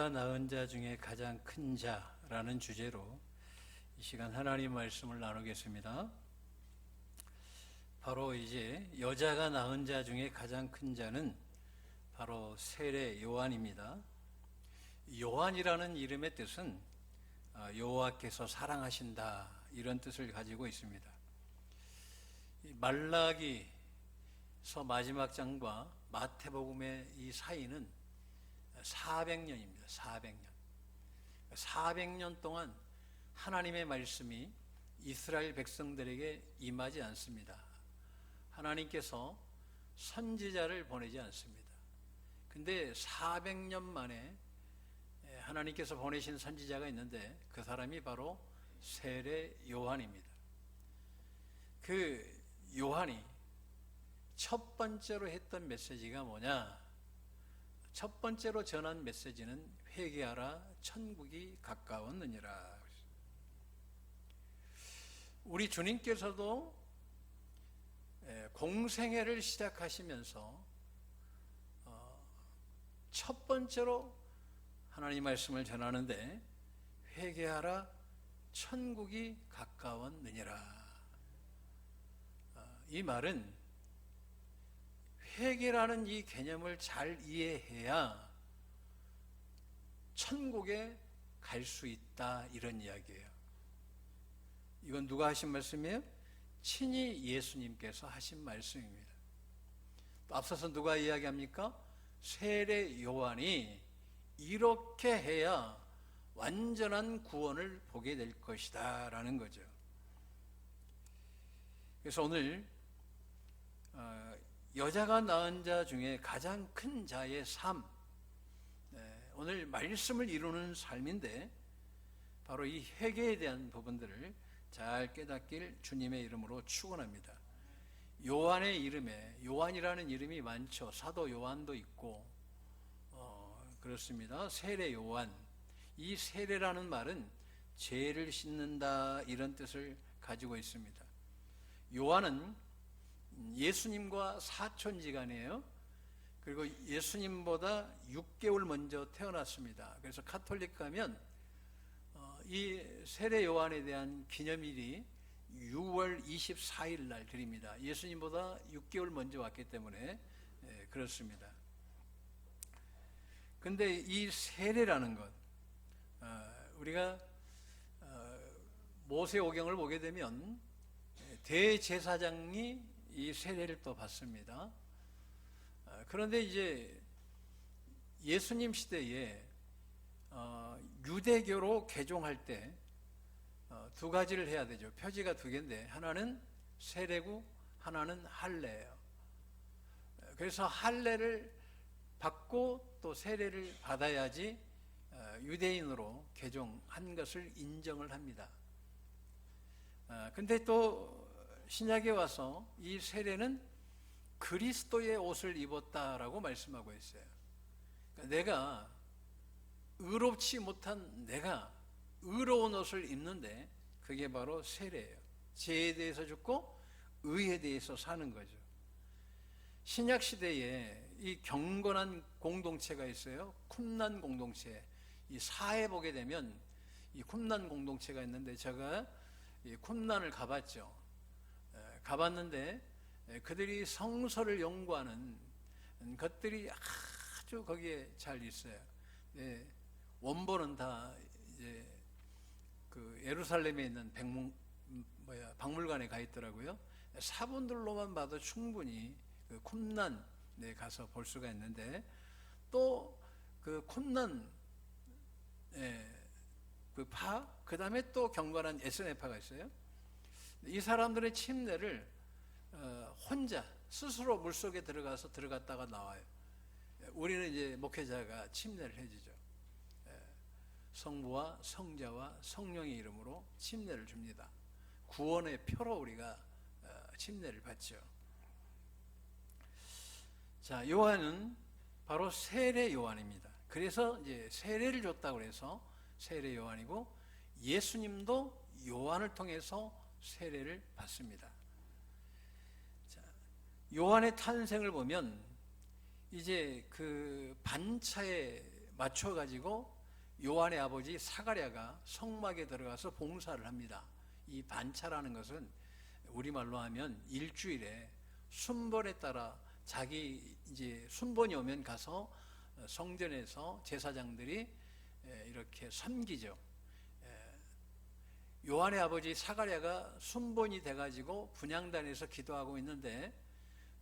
여자가 낳은 자 중에 가장 큰 자라는 주제로 이 시간 하나님 말씀을 나누겠습니다. 바로 이제 여자가 낳은 자 중에 가장 큰 자는 바로 세례 요한입니다. 요한이라는 이름의 뜻은 여호와께서 사랑하신다, 이런 뜻을 가지고 있습니다. 말라기서 마지막 장과 마태복음의 이 사이는 400년입니다. 400년. 400년 동안 하나님의 말씀이 이스라엘 백성들에게 임하지 않습니다. 하나님께서 선지자를 보내지 않습니다. 근데 400년 만에 하나님께서 보내신 선지자가 있는데 그 사람이 바로 세례 요한입니다. 그 요한이 첫 번째로 했던 메시지가 뭐냐? 첫 번째로 전한 메시지는 회개하라, 천국이 가까웠느니라. 우리 주님께서도 공생애를 시작하시면서 첫 번째로 하나님 말씀을 전하는데 회개하라, 천국이 가까웠느니라. 이 말은 회개라는 이 개념을 잘 이해해야 천국에 갈 수 있다, 이런 이야기예요. 이건 누가 하신 말씀이에요? 친히 예수님께서 하신 말씀입니다. 또 앞서서 누가 이야기합니까? 세례 요한이 이렇게 해야 완전한 구원을 보게 될 것이다 라는 거죠. 그래서 오늘 여자가 낳은 자 중에 가장 큰 자의 삶, 오늘 말씀을 이루는 삶인데 바로 이 회개에 대한 부분들을 잘 깨닫길 주님의 이름으로 축원합니다. 요한의 이름에 요한이라는 이름이 많죠. 사도 요한도 있고 그렇습니다. 세례 요한. 이 세례라는 말은 죄를 씻는다, 이런 뜻을 가지고 있습니다. 요한은 예수님과 사촌지간이에요. 그리고 예수님보다 6개월 먼저 태어났습니다. 그래서 카톨릭 가면 이 세례 요한에 대한 기념일이 6월 24일 날 드립니다. 예수님보다 6개월 먼저 왔기 때문에 그렇습니다. 근데 이 세례라는 것, 우리가 모세오경을 보게 되면 대제사장이 이 세례를 또 받습니다. 그런데 이제 예수님 시대에 유대교로 개종할 때 두 가지를 해야 되죠. 표지가 두 개인데 하나는 세례고 하나는 할례예요. 그래서 할례를 받고 또 세례를 받아야지 유대인으로 개종한 것을 인정을 합니다. 근데 또 신약에 와서 이 세례는 그리스도의 옷을 입었다라고 말씀하고 있어요. 그러니까 내가 의롭지 못한 내가 의로운 옷을 입는데 그게 바로 세례예요. 죄에 대해서 죽고 의에 대해서 사는 거죠. 신약 시대에 이 경건한 공동체가 있어요. 쿰난 공동체. 이 사회 보게 되면 이 쿰난 공동체가 있는데 제가 이 쿰난을 가봤죠. 가봤는데 그들이 성서를 연구하는 것들이 아주 거기에 잘 있어요. 원본은 다 이제 그 예루살렘에 있는 박물관에 가 있더라고요. 사본들로만 봐도 충분히 그 쿰난에 가서 볼 수가 있는데 또 그 쿰난 그 파, 그 다음에 또 경건한 에스네파가 있어요. 이 사람들의 침례를 혼자 스스로 물속에 들어갔다가 나와요. 우리는 이제 목회자가 침례를 해주죠. 성부와 성자와 성령의 이름으로 침례를 줍니다. 구원의 표로 우리가 침례를 받죠. 자, 요한은 바로 세례 요한입니다. 그래서 이제 세례를 줬다고 해서 세례 요한이고, 예수님도 요한을 통해서 세례를 받습니다. 자, 요한의 탄생을 보면 이제 그 반차에 맞춰 가지고 요한의 아버지 사가랴가 성막에 들어가서 봉사를 합니다. 이 반차라는 것은 우리말로 하면 일주일에 순번에 따라 자기 이제 순번이 오면 가서 성전에서 제사장들이 이렇게 섬기죠. 요한의 아버지 사가랴가 순번이 돼가지고 분향단에서 기도하고 있는데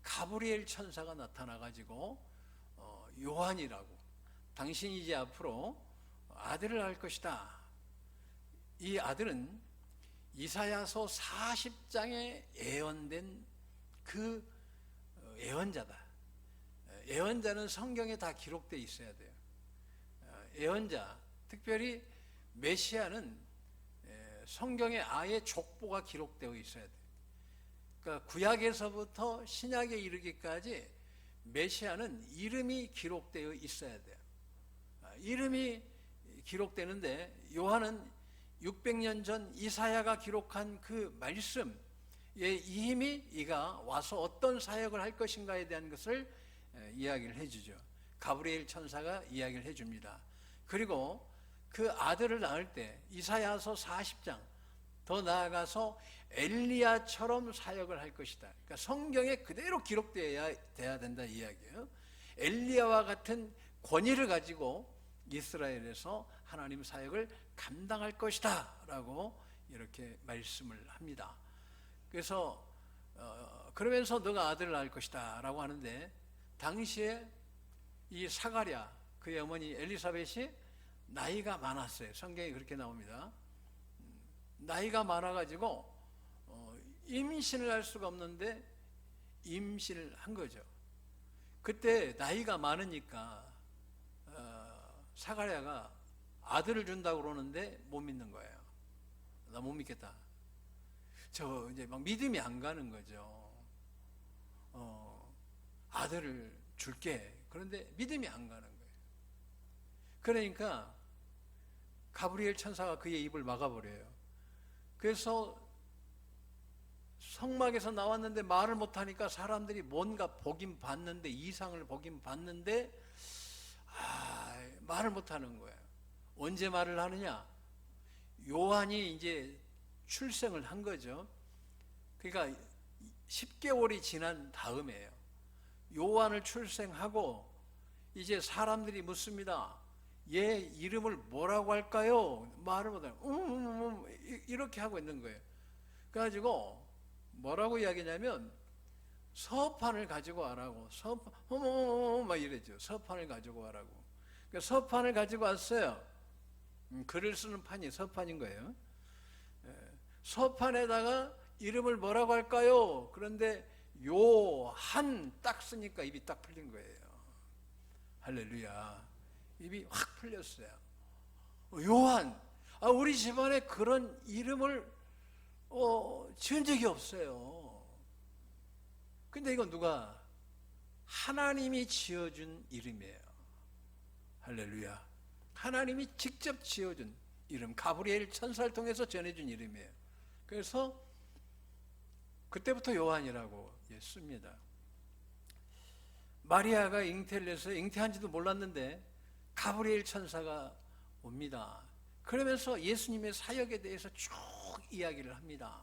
가브리엘 천사가 나타나가지고 요한이라고, 당신이 이제 앞으로 아들을 낳을 것이다. 이 아들은 이사야서 40장에 예언된 그 예언자다. 예언자는 성경에 다 기록되어 있어야 돼요. 예언자, 특별히 메시아는 성경에 아예 족보가 기록되어 있어야 돼요. 그러니까 구약에서부터 신약에 이르기까지 메시아는 이름이 기록되어 있어야 돼요. 이름이 기록되는데 요한은 600년 전 이사야가 기록한 그 말씀에 이미 이가 와서 어떤 사역을 할 것인가에 대한 것을 이야기를 해주죠. 가브리엘 천사가 이야기를 해줍니다. 그리고 그 아들을 낳을 때 이사야서 40장, 더 나아가서 엘리야처럼 사역을 할 것이다. 그러니까 성경에 그대로 기록되어야 된다 이 이야기예요. 엘리야와 같은 권위를 가지고 이스라엘에서 하나님 사역을 감당할 것이다 라고 이렇게 말씀을 합니다. 그래서 그러면서 너가 아들을 낳을 것이다 라고 하는데, 당시에 이 사가랴 그의 어머니 엘리사벳이 나이가 많았어요. 성경에 그렇게 나옵니다. 나이가 많아가지고 임신을 할 수가 없는데 임신을 한 거죠. 그때 나이가 많으니까 사가랴가 아들을 준다고 그러는데 못 믿는 거예요. 나 못 믿겠다. 저 이제 막 믿음이 안 가는 거죠. 아들을 줄게. 그런데 믿음이 안 가는 거예요. 그러니까 가브리엘 천사가 그의 입을 막아버려요. 그래서 성막에서 나왔는데 말을 못하니까 사람들이 뭔가 보긴 봤는데, 이상을 보긴 봤는데 말을 못하는 거예요. 언제 말을 하느냐? 요한이 이제 출생을 한 거죠. 그러니까 10개월이 지난 다음에요. 요한을 출생하고 이제 사람들이 묻습니다. 얘 이름을 뭐라고 할까요? 말을 못하고 이렇게 하고 있는 거예요. 그래가지고 뭐라고 이야기냐면 서판을 가지고 와라고. 막 이랬죠. 서판을 가지고 와라고. 그러니까 서판을 가지고 왔어요. 글을 쓰는 판이 서판인 거예요. 서판에다가 이름을 뭐라고 할까요? 그런데 요한 딱 쓰니까 입이 딱 풀린 거예요. 할렐루야. 입이 확 풀렸어요. 요한. 우리 집안에 그런 이름을 지은 적이 없어요. 근데 이건 누가? 하나님이 지어준 이름이에요. 할렐루야. 하나님이 직접 지어준 이름, 가브리엘 천사를 통해서 전해준 이름이에요. 그래서 그때부터 요한이라고 씁니다. 마리아가 잉태를 해서 잉태한지도 몰랐는데 가브리엘 천사가 옵니다. 그러면서 예수님의 사역에 대해서 쭉 이야기를 합니다.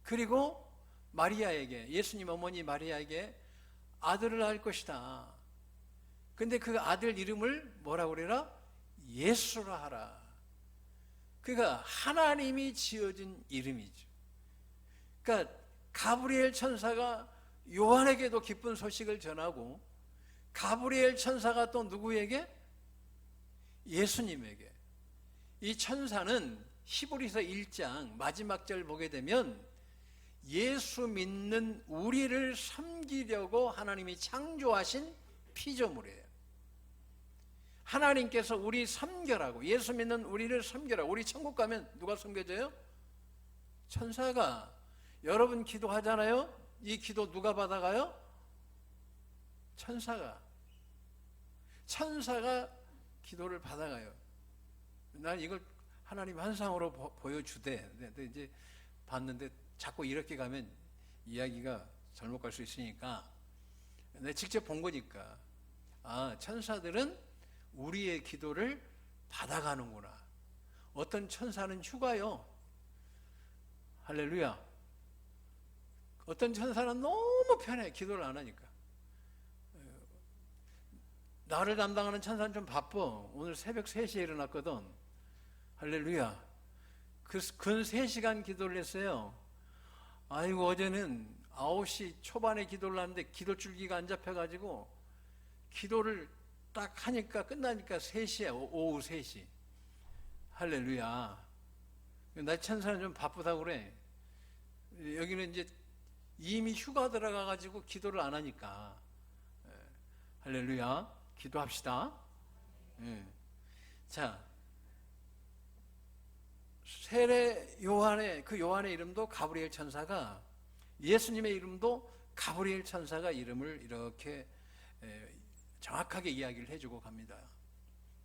그리고 마리아에게, 예수님 어머니 마리아에게 아들을 낳을 것이다. 근데 그 아들 이름을 뭐라고 그래라? 예수라 하라. 그러니까 하나님이 지어준 이름이죠. 그러니까 가브리엘 천사가 요한에게도 기쁜 소식을 전하고, 가브리엘 천사가 또 누구에게? 예수님에게. 이 천사는 히브리서 1장 마지막 절 보게 되면 예수 믿는 우리를 섬기려고 하나님이 창조하신 피조물이에요. 하나님께서 우리 섬겨라고, 예수 믿는 우리를 섬겨라고. 우리 천국 가면 누가 섬겨줘요? 천사가. 여러분 기도하잖아요? 이 기도 누가 받아가요? 천사가. 천사가 기도를 받아가요. 난 이걸 하나님 환상으로 보여주대. 근데 이제 봤는데 자꾸 이렇게 가면 이야기가 잘못 갈 수 있으니까 내가 직접 본 거니까. 천사들은 우리의 기도를 받아가는구나. 어떤 천사는 휴가요. 할렐루야. 어떤 천사는 너무 편해. 기도를 안 하니까. 나를 담당하는 천사는 좀 바빠. 오늘 새벽 3시에 일어났거든. 할렐루야. 근 3시간 기도를 했어요. 아이고, 어제는 9시 초반에 기도를 하는데 기도 줄기가 안 잡혀가지고 기도를 딱 하니까 끝나니까 3시에, 오후 3시. 할렐루야. 나 천사는 좀 바쁘다고 그래. 여기는 이제 이미 휴가 들어가가지고 기도를 안 하니까. 할렐루야. 기도합시다. 자, 세례 요한의 그 요한의 이름도 가브리엘 천사가, 예수님의 이름도 가브리엘 천사가 이름을 이렇게 정확하게 이야기를 해주고 갑니다.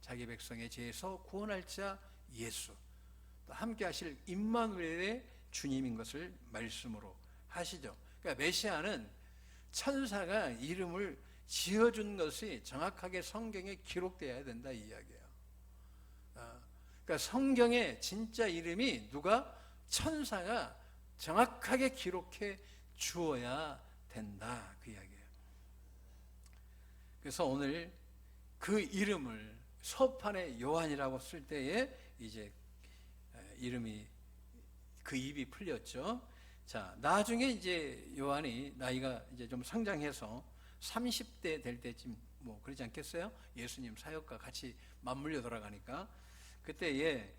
자기 백성의 죄에서 구원할 자 예수, 또 함께 하실 임마누엘의 주님인 것을 말씀으로 하시죠. 그러니까 메시아는 천사가 이름을 지어준 것이 정확하게 성경에 기록되어야 된다 이 이야기예요. 그러니까 성경에 진짜 이름이 누가, 천사가 정확하게 기록해 주어야 된다 그 이야기예요. 그래서 오늘 그 이름을 서판에 요한이라고 쓸 때에 이제 이름이, 그 입이 풀렸죠. 자, 나중에 이제 요한이 나이가 이제 좀 성장해서 30대 될 때쯤 뭐 그러지 않겠어요? 예수님 사역과 같이 맞물려 돌아가니까 그때에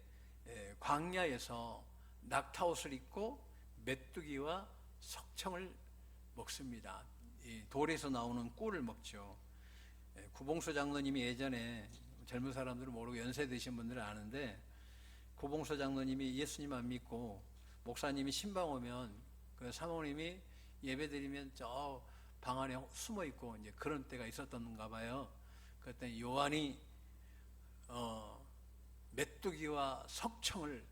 광야에서 낙타옷을 입고 메뚜기와 석청을 먹습니다. 이 돌에서 나오는 꿀을 먹죠. 구봉수 장로님이 예전에, 젊은 사람들은 모르고 연세 드신 분들은 아는데, 구봉수 장로님이 예수님 안 믿고 목사님이 신방 오면 그 사모님이 예배 드리면 저 방 안에 숨어 있고 이제 그런 때가 있었던가 봐요. 그때 요한이 메뚜기와 석청을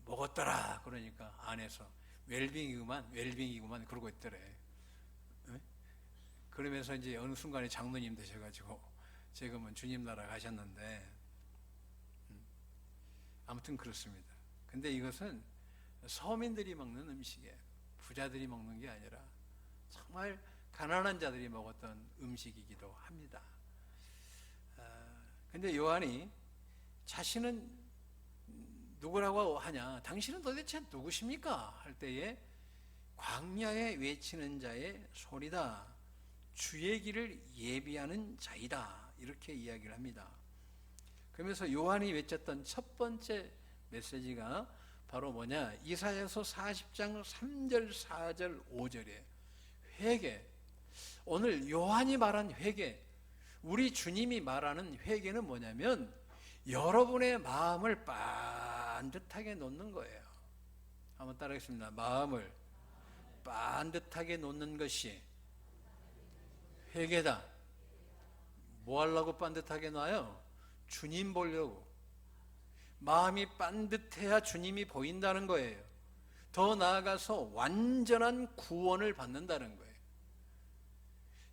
먹었더라. 그러니까 안에서 웰빙이구만 그러고 있더래. 그러면서 이제 어느 순간에 장로님 되셔가지고 지금은 주님 나라 가셨는데, 아무튼 그렇습니다. 근데 이것은 서민들이 먹는 음식이에요. 부자들이 먹는 게 아니라 정말 가난한 자들이 먹었던 음식이기도 합니다. 근데 요한이 자신은 누구라고 하냐, 당신은 도대체 누구십니까? 할 때에 광야에 외치는 자의 소리다, 주의 길을 예비하는 자이다, 이렇게 이야기를 합니다. 그러면서 요한이 외쳤던 첫 번째 메시지가 바로 뭐냐, 이사야서 40장 3절 4절 5절에 회개. 오늘 요한이 말한 회개, 우리 주님이 말하는 회개는 뭐냐면 여러분의 마음을 반듯하게 놓는 거예요. 한번 따라하겠습니다. 마음을 반듯하게 놓는 것이 회개다. 뭐 하려고 반듯하게 놔요? 주님 보려고. 마음이 반듯해야 주님이 보인다는 거예요. 더 나아가서 완전한 구원을 받는다는 거예요.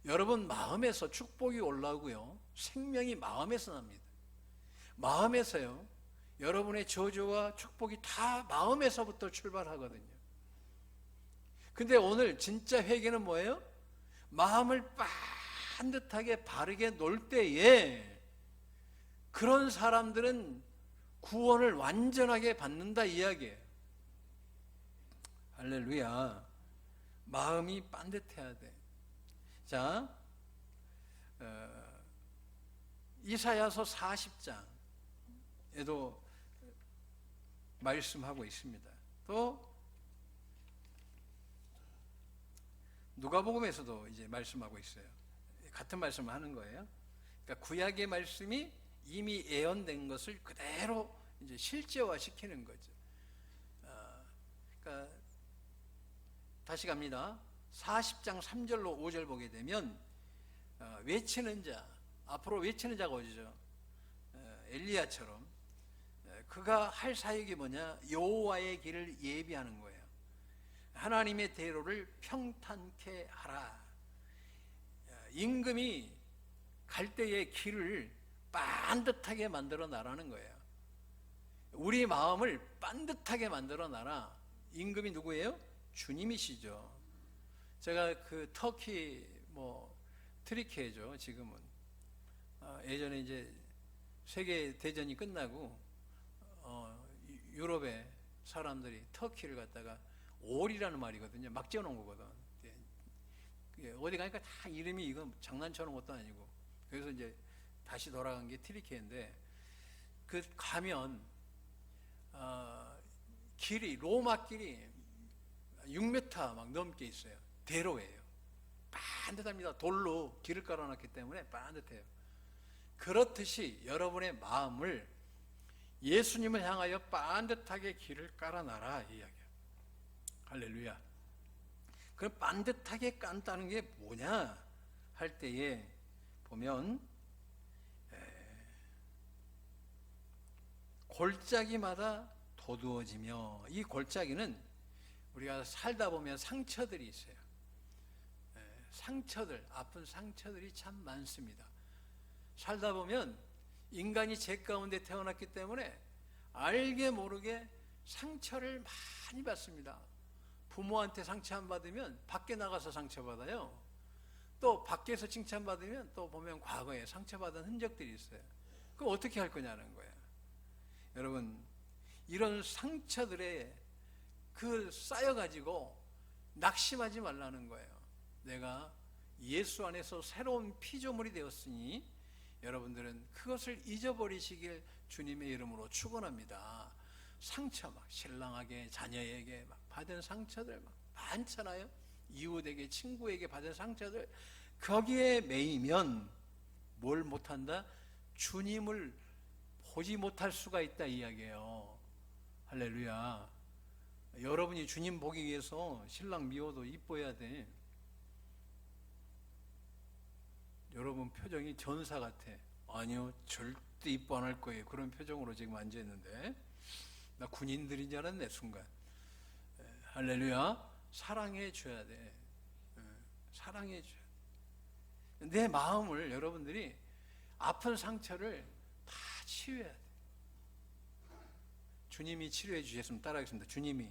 여러분 마음에서 축복이 올라오고요, 생명이 마음에서 납니다. 마음에서요, 여러분의 저주와 축복이 다 마음에서부터 출발하거든요. 근데 오늘 진짜 회개는 뭐예요? 마음을 반듯하게 바르게 놓을 때에 그런 사람들은 구원을 완전하게 받는다 이야기예요. 할렐루야. 마음이 반듯해야 돼. 자, 이사야서 40장에도 말씀하고 있습니다. 또 누가복음에서도 이제 말씀하고 있어요. 같은 말씀을 하는 거예요. 그러니까 구약의 말씀이 이미 예언된 것을 그대로 이제 실제화 시키는 거죠. 그러니까 다시 갑니다. 40장 3절로 5절 보게 되면 외치는 자, 앞으로 외치는 자가 오죠. 엘리야처럼 그가 할 사역이 뭐냐, 여호와의 길을 예비하는 거예요. 하나님의 대로를 평탄케 하라. 임금이 갈 때의 길을 반듯하게 만들어 놔라는 거예요. 우리 마음을 반듯하게 만들어 놔라. 임금이 누구예요? 주님이시죠. 제가 그 터키 트리키예죠. 지금은 예전에 이제 세계 대전이 끝나고 유럽의 사람들이 터키를 갖다가 올이라는 말이거든요. 막 지어놓은 거거든. 어디 가니까 다 이름이 이건 장난쳐놓은 것도 아니고. 그래서 이제 다시 돌아간 게 트리키인데, 그 가면 길이, 로마 길이 6m 막 넘게 있어요. 대로예요. 반듯합니다. 돌로 길을 깔아놨기 때문에 반듯해요. 그렇듯이 여러분의 마음을 예수님을 향하여 반듯하게 길을 깔아놔라, 이 이야기예요. 할렐루야. 그럼 반듯하게 깐다는 게 뭐냐 할 때에 보면 골짜기마다 도두어지며, 이 골짜기는 우리가 살다 보면 상처들이 있어요. 상처들, 아픈 상처들이 참 많습니다. 살다 보면 인간이 죄 가운데 태어났기 때문에 알게 모르게 상처를 많이 받습니다. 부모한테 상처 안 받으면 밖에 나가서 상처받아요. 또 밖에서 칭찬받으면 또 보면 과거에 상처받은 흔적들이 있어요. 그럼 어떻게 할 거냐는 거예요. 여러분, 이런 상처들에 쌓여가지고 낙심하지 말라는 거예요. 내가 예수 안에서 새로운 피조물이 되었으니 여러분들은 그것을 잊어버리시길 주님의 이름으로 축원합니다. 상처 막 신랑에게, 자녀에게 막 받은 상처들 막 많잖아요. 이웃에게, 친구에게 받은 상처들, 거기에 매이면 뭘 못한다? 주님을 보지 못할 수가 있다, 이야기예요. 할렐루야. 여러분이 주님 보기 위해서 신랑 미워도 이뻐야 돼. 여러분 표정이 전사 같아. 아니요, 절대 이뻐 안 할 거예요. 그런 표정으로 지금 앉아있는데, 나 군인들인 줄 알았네, 순간. 할렐루야. 사랑해 줘야 돼. 사랑해 줘야 돼. 내 마음을, 여러분들이 아픈 상처를 다 치유해야 돼. 주님이 치료해 주셨으면 따라하겠습니다. 주님이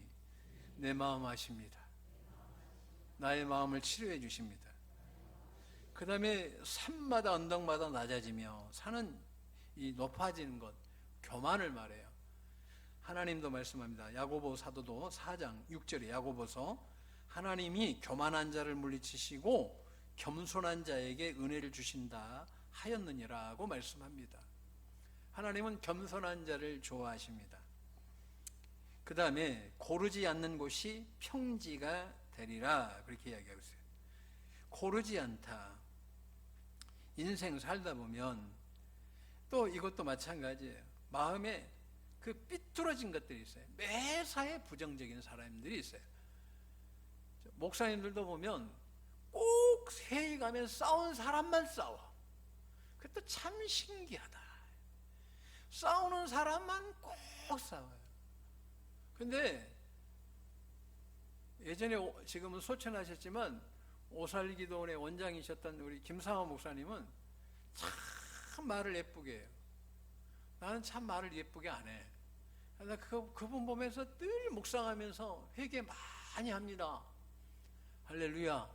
내 마음 아십니다. 나의 마음을 치료해 주십니다. 그 다음에 산마다 언덕마다 낮아지며, 산은 이 높아지는 것, 교만을 말해요. 하나님도 말씀합니다. 야고보 사도도 4장 6절에 야고보서, 하나님이 교만한 자를 물리치시고 겸손한 자에게 은혜를 주신다 하였느니라고 말씀합니다. 하나님은 겸손한 자를 좋아하십니다. 그 다음에 고르지 않는 곳이 평지가 되리라, 그렇게 이야기하고 있어요. 고르지 않다. 인생 살다 보면 또 이것도 마찬가지예요. 마음에 그 삐뚤어진 것들이 있어요. 매사에 부정적인 사람들이 있어요. 목사님들도 보면 꼭 회의 가면 싸운 사람만 싸워. 그것도 참 신기하다. 싸우는 사람만 꼭 싸워요. 근데 예전에, 지금은 소천하셨지만 오살기도원의 원장이셨던 우리 김상호 목사님은 참 말을 예쁘게 해요. 나는 참 말을 예쁘게 안 해. 나 그분 보면서 늘 묵상하면서 회개 많이 합니다. 할렐루야.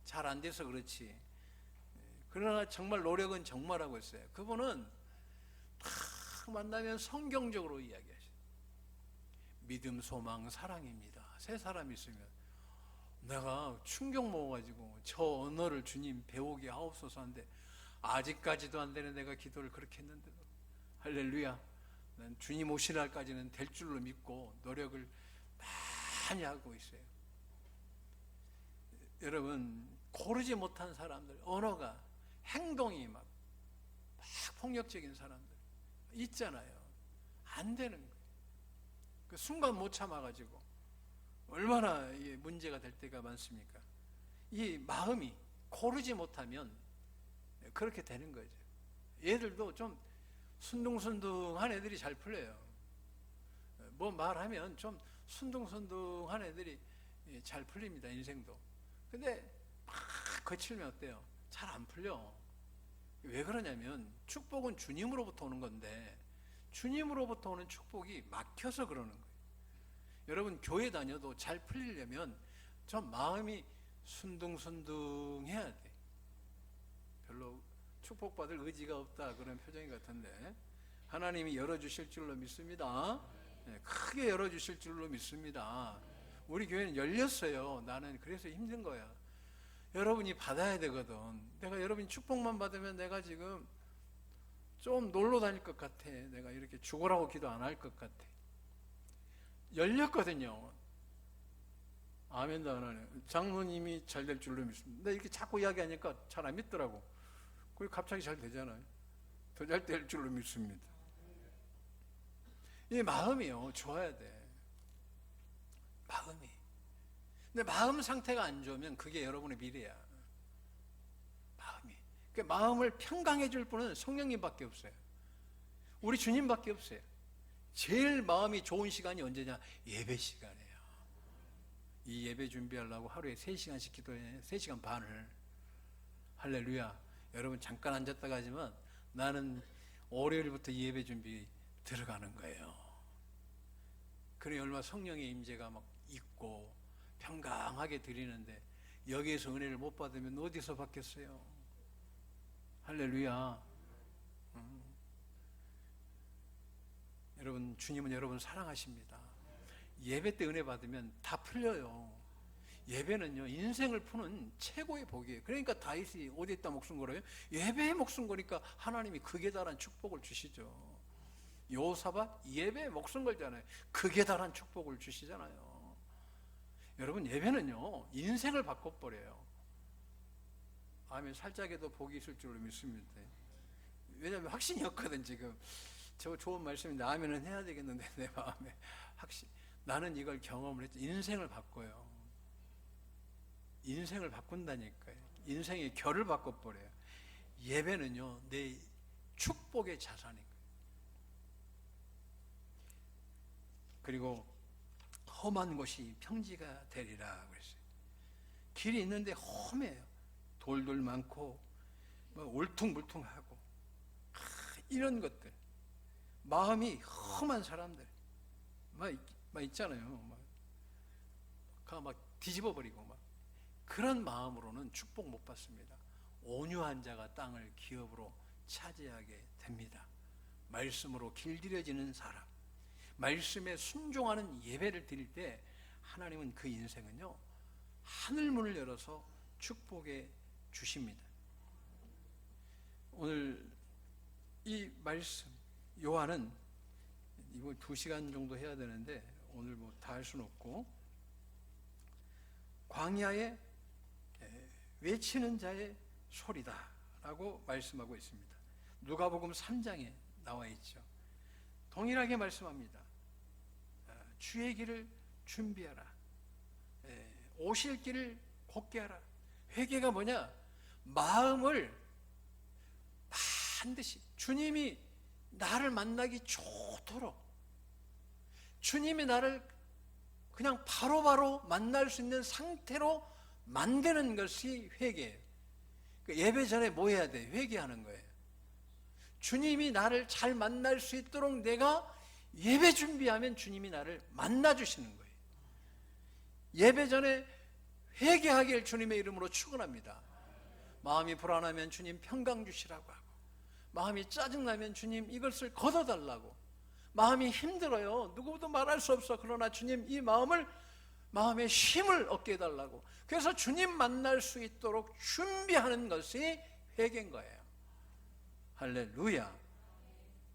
잘 안 돼서 그렇지. 그러나 정말 노력은 정말 하고 있어요. 그분은 다 만나면 성경적으로 이야기하셔요. 믿음, 소망, 사랑입니다. 세 사람이 있으면 내가 충격 먹어가지고 저 언어를 주님 배우게 하옵소서 하는데 아직까지도 안 되는 내가 기도를 그렇게 했는데도, 할렐루야. 난 주님 오실 날까지는 될 줄로 믿고 노력을 많이 하고 있어요. 여러분, 고르지 못한 사람들, 언어가, 행동이 막 폭력적인 사람들 있잖아요. 안 되는 거예요. 그 순간 못 참아가지고 얼마나 이게 문제가 될 때가 많습니까? 이 마음이 고르지 못하면 그렇게 되는 거죠. 얘들도 좀 순둥순둥한 애들이 잘 풀려요. 뭐 말하면 좀 순둥순둥한 애들이 잘 풀립니다, 인생도. 근데 막 거칠면 어때요? 잘 안 풀려. 왜 그러냐면 축복은 주님으로부터 오는 건데 주님으로부터 오는 축복이 막혀서 그러는 거예요. 여러분 교회 다녀도 잘 풀리려면 좀 마음이 순둥순둥해야 돼. 별로 축복받을 의지가 없다 그런 표정이 같은데 하나님이 열어주실 줄로 믿습니다. 크게 열어주실 줄로 믿습니다. 우리 교회는 열렸어요. 나는 그래서 힘든 거야. 여러분이 받아야 되거든. 내가 여러분이 축복만 받으면 내가 지금 좀 놀러 다닐 것 같아. 내가 이렇게 죽으라고 기도 안 할 것 같아. 열렸거든요. 아멘도 안 하네. 장로님이 잘 될 줄로 믿습니다. 근데 이렇게 자꾸 이야기하니까 잘 안 믿더라고. 그리고 갑자기 잘 되잖아요. 더 잘 될 줄로 믿습니다. 이 마음이요, 좋아야 돼. 마음이. 근데 마음 상태가 안 좋으면 그게 여러분의 미래야. 마음이. 그 마음을 평강해 줄 분은 성령님밖에 없어요. 우리 주님밖에 없어요. 제일 마음이 좋은 시간이 언제냐? 예배 시간이에요. 이 예배 준비하려고 하루에 3시간씩 기도해. 3시간 반을. 할렐루야. 여러분 잠깐 앉았다가 하지만 나는 월요일부터 예배 준비 들어가는 거예요. 그래 얼마 성령의 임재가 막 있고 평강하게 드리는데 여기에서 은혜를 못 받으면 어디서 받겠어요? 할렐루야. 여러분 주님은 여러분 사랑하십니다. 예배 때 은혜 받으면 다 풀려요. 예배는요 인생을 푸는 최고의 복이에요. 그러니까 다윗이 어디에다 목숨 걸어요? 예배에 목숨 거니까 하나님이 극에 달한 축복을 주시죠. 여호사밧 예배에 목숨 걸잖아요. 극에 달한 축복을 주시잖아요. 여러분 예배는요 인생을 바꿔버려요. 아멘. 살짝에도 복이 있을 줄로 믿습니다. 왜냐하면 확신이 없거든. 지금 저 좋은 말씀인데 아멘은 해야 되겠는데 내 마음에 확신. 나는 이걸 경험을 했죠. 인생을 바꿔요. 인생을 바꾼다니까요. 인생의 결을 바꿔버려요. 예배는요 내 축복의 자산인 거예요. 그리고 험한 곳이 평지가 되리라 그랬어요. 길이 있는데 험해요. 돌들 많고 뭐 울퉁불퉁하고 이런 것들, 마음이 험한 사람들 막 있잖아요. 막 뒤집어 버리고 막 그런 마음으로는 축복 못 받습니다. 온유한 자가 땅을 기업으로 차지하게 됩니다. 말씀으로 길들여지는 사람, 말씀에 순종하는 예배를 드릴 때 하나님은 그 인생은요 하늘문을 열어서 축복해 주십니다. 오늘 이 말씀 요한은 이거 2시간 정도 해야 되는데 오늘 뭐 다 할 수는 없고 광야에 외치는 자의 소리다 라고 말씀하고 있습니다. 누가복음 3장에 나와 있죠. 동일하게 말씀합니다. 주의 길을 준비하라. 오실 길을 곧게 하라. 회개가 뭐냐? 마음을 반드시 주님이 나를 만나기 좋도록 주님이 나를 그냥 바로바로 만날 수 있는 상태로 만드는 것이 회개예요. 예배 전에 뭐 해야 돼? 회개하는 거예요. 주님이 나를 잘 만날 수 있도록 내가 예배 준비하면 주님이 나를 만나주시는 거예요. 예배 전에 회개하길 주님의 이름으로 축원합니다. 마음이 불안하면 주님 평강 주시라고 하고, 마음이 짜증나면 주님 이것을 걷어달라고, 마음이 힘들어요. 누구도 말할 수 없어. 그러나 주님 이 마음의 힘을 얻게 해달라고. 그래서 주님 만날 수 있도록 준비하는 것이 회개인 거예요. 할렐루야.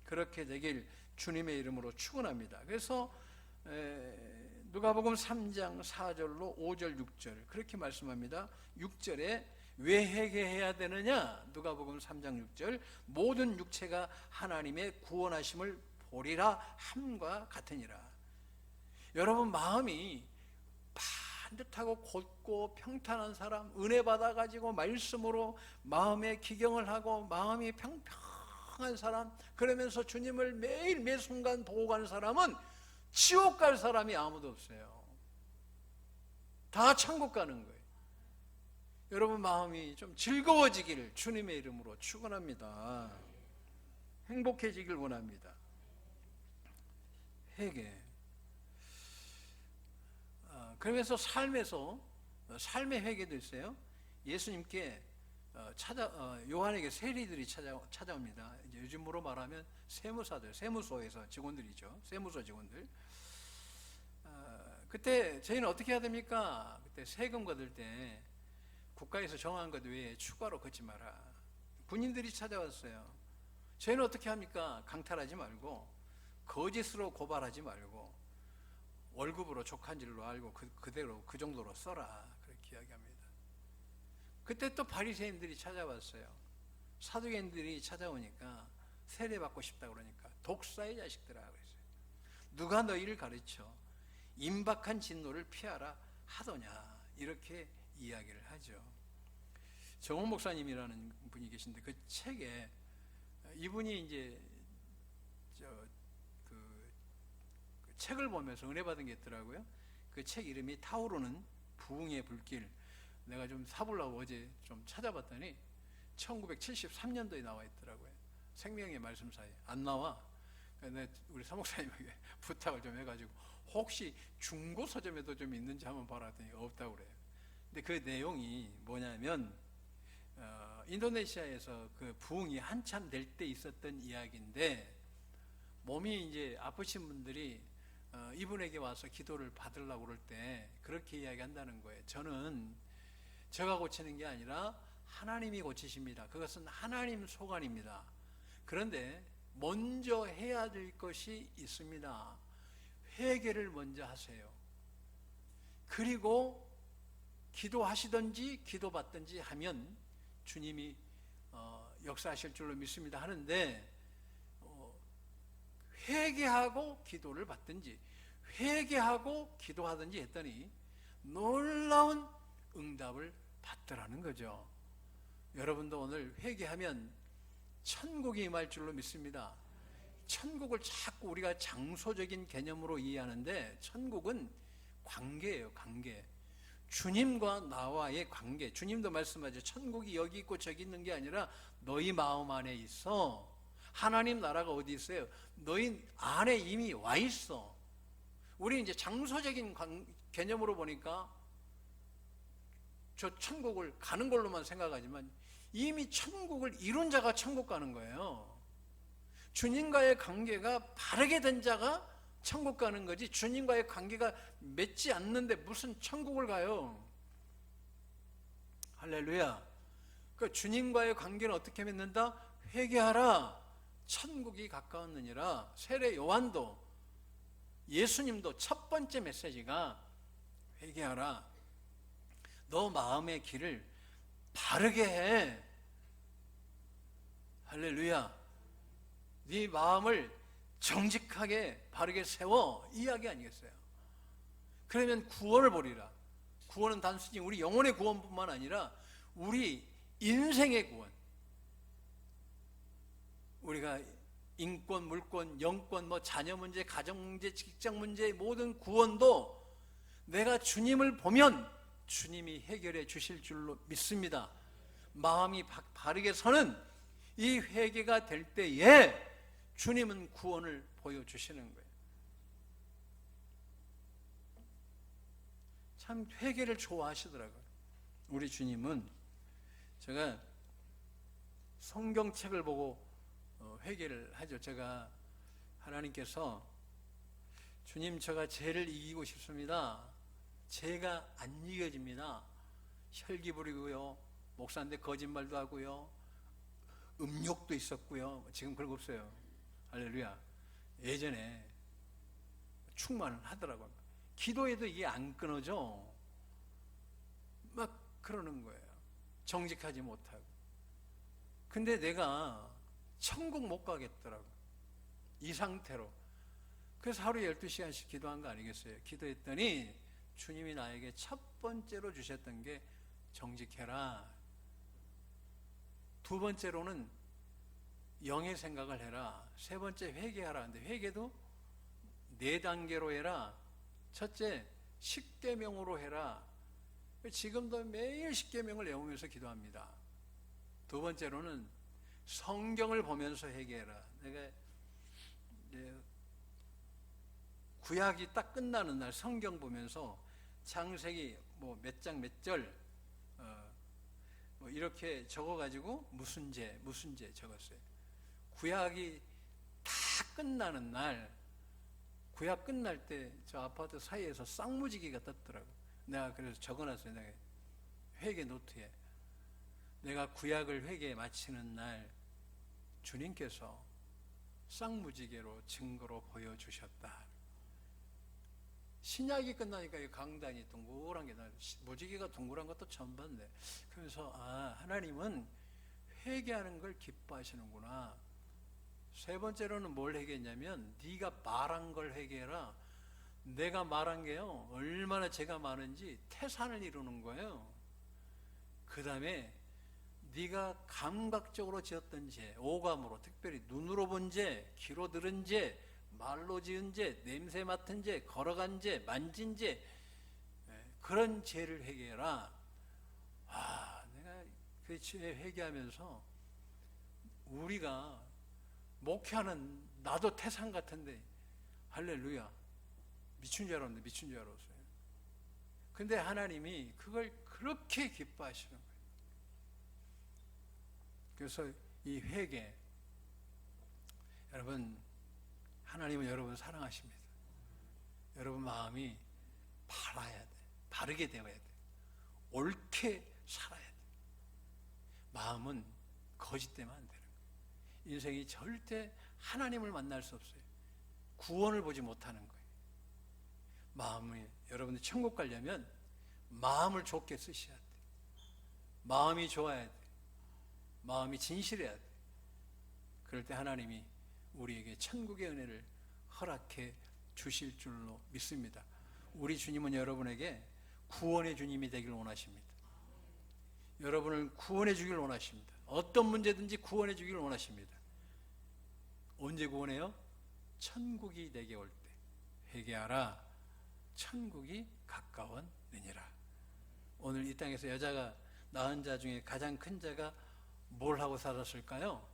그렇게 되길 주님의 이름으로 축원합니다. 그래서 누가복음 3장 4절로 5절 6절 그렇게 말씀합니다. 6절에 왜 회개해야 되느냐? 누가복음 3장 6절 모든 육체가 하나님의 구원하심을 보리라 함과 같으니라. 여러분 마음이 반듯하고 곧고 평탄한 사람, 은혜 받아가지고 말씀으로 마음의 기경을 하고 마음이 평평한 사람, 그러면서 주님을 매일 매 순간 보고 가는 사람은 지옥 갈 사람이 아무도 없어요. 다 천국 가는 거예요. 여러분 마음이 좀 즐거워지기를 주님의 이름으로 축원합니다. 행복해지길 원합니다. 회개. 그러면서 삶의 회개도 있어요. 예수님께 요한에게 세리들이 찾아옵니다. 이제 요즘으로 말하면 세무사들, 세무소에서 직원들이죠. 세무소 직원들. 그때 저희는 어떻게 해야 됩니까? 그때 세금 거둘 때 국가에서 정한 것 외에 추가로 걷지 마라. 군인들이 찾아왔어요. 저희는 어떻게 합니까? 강탈하지 말고, 거짓으로 고발하지 말고, 월급으로 족한 줄로 알고 그대로 그 정도로 써라. 그렇게 이야기합니다. 그때 또 바리새인들이 찾아왔어요. 사두개인들이 찾아오니까 세례받고 싶다 그러니까 독사의 자식들아 그랬어요. 누가 너희를 가르쳐 임박한 진노를 피하라 하더냐, 이렇게 이야기를 하죠. 정원 목사님이라는 분이 계신데 그 책에 이분이 이제 그 책을 보면서 은혜 받은 게 있더라고요. 그 책 이름이 타오르는 부흥의 불길. 내가 좀 사보려고 어제 좀 찾아봤더니 1973년도에 나와 있더라고요. 생명의 말씀사에 안 나와. 그러니까 우리 사목사님에게 부탁을 좀 해가지고 혹시 중고 서점에도 좀 있는지 한번 봐라 했더니 없다고 그래요. 근데 그 내용이 뭐냐면 인도네시아에서 그 부흥이 한참 될 때 있었던 이야기인데, 몸이 이제 아프신 분들이 이분에게 와서 기도를 받으려고 그럴 때 그렇게 이야기한다는 거예요. 저는 제가 고치는 게 아니라 하나님이 고치십니다. 그것은 하나님 소관입니다. 그런데 먼저 해야 될 것이 있습니다. 회개를 먼저 하세요. 그리고 기도하시든지 기도받든지 하면 주님이 역사하실 줄로 믿습니다 하는데, 회개하고 기도를 받든지 회개하고 기도하든지 했더니 놀라운 응답을 받더라는 거죠. 여러분도 오늘 회개하면 천국이 임할 줄로 믿습니다. 천국을 자꾸 우리가 장소적인 개념으로 이해하는데, 천국은 관계예요. 관계. 주님과 나와의 관계. 주님도 말씀하죠. 천국이 여기 있고 저기 있는 게 아니라 너희 마음 안에 있어. 하나님 나라가 어디 있어요? 너희 안에 이미 와 있어. 우리 이제 장소적인 개념으로 보니까 저 천국을 가는 걸로만 생각하지만 이미 천국을 이룬 자가 천국 가는 거예요. 주님과의 관계가 바르게 된 자가 천국 가는 거지, 주님과의 관계가 맺지 않는데 무슨 천국을 가요? 할렐루야. 그 주님과의 관계는 어떻게 맺는다? 회개하라. 천국이 가까웠느니라. 세례 요한도, 예수님도 첫 번째 메시지가 회개하라. 너 마음의 길을 바르게 해. 할렐루야. 네 마음을 정직하게 바르게 세워, 이야기 아니겠어요? 그러면 구원을 보리라. 구원은 단순히 우리 영혼의 구원뿐만 아니라 우리 인생의 구원. 우리가 인권, 물권, 영권, 자녀 문제, 가정 문제, 직장 문제, 모든 구원도 내가 주님을 보면 주님이 해결해 주실 줄로 믿습니다. 마음이 바르게 서는 이 회개가 될 때에 주님은 구원을 보여주시는 거예요. 참 회개를 좋아하시더라고요. 우리 주님은, 제가 성경책을 보고 회개를 하죠. 제가 하나님께서 주님, 제가 죄를 이기고 싶습니다. 죄가 안 이겨집니다. 혈기 부리고요, 목사인데 거짓말도 하고요, 음욕도 있었고요. 지금 그런 거 없어요. 할렐루야. 예전에 충만을 하더라고요. 기도해도 이게 안 끊어져. 막 그러는 거예요. 정직하지 못하고. 근데 내가 천국 못 가겠더라고, 이 상태로. 그래서 하루에 12시간씩 기도한 거 아니겠어요? 기도했더니 주님이 나에게 첫 번째로 주셨던 게 정직해라. 두 번째로는 영의 생각을 해라. 세 번째 회개하라. 근데 회개도 4단계로 해라. 첫째 10계명으로 해라. 지금도 매일 십계명을 외우면서 기도합니다. 두 번째로는 성경을 보면서 회개해라. 내가 이제 구약이 딱 끝나는 날 성경 보면서 창세기 뭐 몇 장 몇 절 뭐 이렇게 적어가지고 무슨 죄 적었어요. 구약이 다 끝나는 날, 구약 끝날 때 저 아파트 사이에서 쌍무지개가 떴더라고. 내가 그래서 적어놨어요. 내가 회개 노트에. 내가 구약을 회개에 마치는 날 주님께서 쌍무지개로 증거로 보여주셨다. 신약이 끝나니까 이 강단이 동그란 게 무지개가 동그란 것도 처음 봤네. 그래서 하나님은 회개하는 걸 기뻐하시는구나. 세 번째로는 뭘 회개했냐면 네가 말한 걸 회개해라. 내가 말한 게요 얼마나 죄가 많은지 태산을 이루는 거예요. 그 다음에 네가 감각적으로 지었던 죄, 오감으로, 특별히 눈으로 본 죄, 귀로 들은 죄, 말로 지은 죄, 냄새 맡은 죄, 걸어간 죄, 만진 죄, 그런 죄를 회개해라. 내가 그 죄 회개하면서 우리가 목회하는 나도 태산 같은데 할렐루야 미친 줄 알았는데 미친 줄 알았어요. 근데 하나님이 그걸 그렇게 기뻐하시는 거예요. 그래서 이 회개, 여러분 하나님은 여러분 사랑하십니다. 여러분 마음이 바라야 돼. 바르게 되어야 돼. 옳게 살아야 돼. 마음은 거짓되면 안 되는 거예요. 인생이 절대 하나님을 만날 수 없어요. 구원을 보지 못하는 거예요. 마음이, 여러분들 천국 가려면 마음을 좋게 쓰셔야 돼. 마음이 좋아야 돼. 마음이 진실해야 돼. 그럴 때 하나님이 우리에게 천국의 은혜를 허락해 주실 줄로 믿습니다. 우리 주님은 여러분에게 구원의 주님이 되길 원하십니다. 여러분을 구원해 주길 원하십니다. 어떤 문제든지 구원해 주길 원하십니다. 언제 구원해요? 천국이 내게 올 때. 회개하라. 천국이 가까웠느니라. 오늘 이 땅에서 여자가 낳은 자 중에 가장 큰 자가 뭘 하고 살았을까요?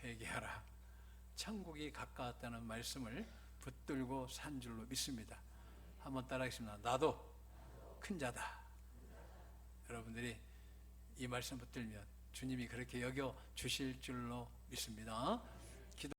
회개하라. 천국이 가까웠다는 말씀을 붙들고 산 줄로 믿습니다. 한번 따라하겠습니다. 나도 큰 자다. 여러분들이 이 말씀 붙들면 주님이 그렇게 여겨 주실 줄로 믿습니다.